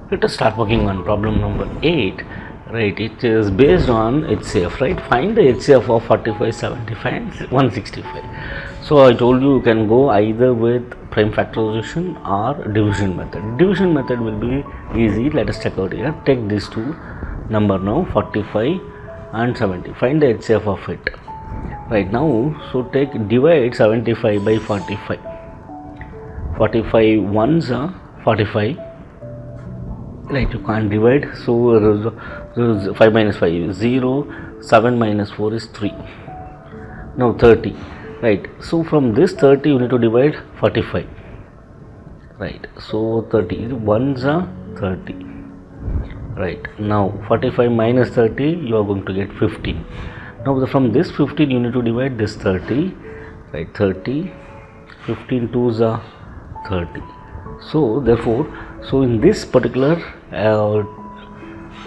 Let us start working on problem number 8. Right, it is based on HCF, right? Find the HCF of 45, 75 and 165. So I told you can go either with prime factorization or division method. Division method will be easy. Let us check out here. Take these two number now, 45 and 70. Find the HCF of it. Right now, so divide 75 by 45. 45 ones are 45. Right, you can't divide, so 5 minus 5 is 0, 7 minus 4 is 3. Now 30, right, so from this 30 you need to divide 45, right, so 30, ones are 30, right. Now 45 minus 30 you are going to get 15. Now from this 15 you need to divide this 30, right, 30, 15 twos are 30. So therefore, so in this particular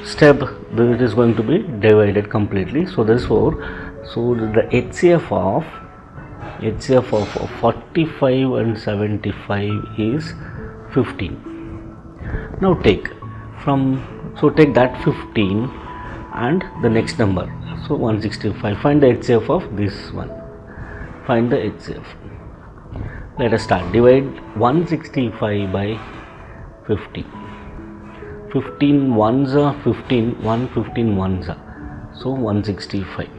step it is going to be divided completely. So therefore, so the HCF of 45 and 75 is 15. Now take that 15 and the next number, so 165. Find the HCF of this one. Find the HCF. Let us start. Divide 165 by 50. 15 ones are 15, 115 ones are, so 165.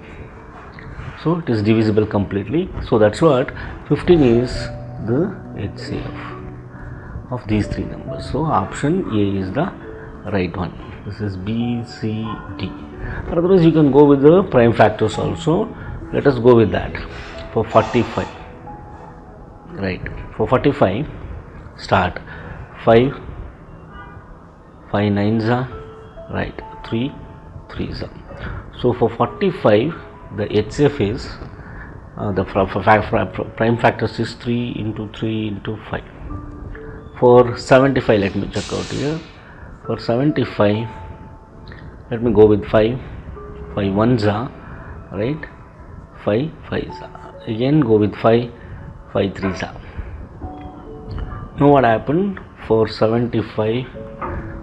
So it is divisible completely. So that's what 15 is the HCF of these three numbers. So option A is the right one. This is B, C, D. Otherwise you can go with the prime factors also. Let us go with that for 45. Right, for 45 start 5 nines are, right, 3 threes are. So for 45 the HCF is the prime factors is 3 into 3 into 5. For 75 let me check out here. For 75 let me go with 5 ones are, right, 5 fives are. Again go with 5 threes are. Now what happened? For 75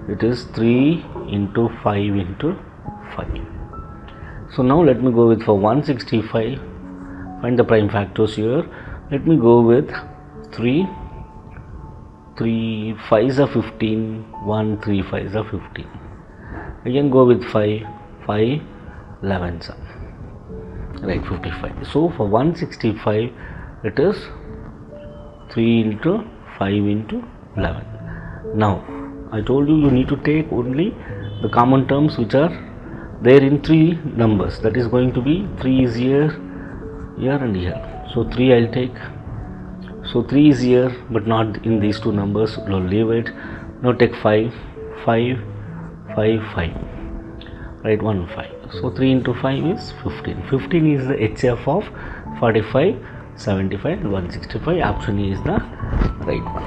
it is 3 into 5 into 5. So now let me go with for 165. Find the prime factors here. Let me go with 3 5s are 15, 1 3 5s are 15. Again go with 5 11s are, right, 55. So for 165 it is 3 into 5 into 11. Now I told you need to take only the common terms which are there in three numbers. That is going to be 3 is here and here. So 3 I'll take. So 3 is here but not in these two numbers. So leave it. Now take 5, right, 1 5. So 3 into 5 is 15. 15 is the HCF of 45, 75 and 165. Option A is the right one.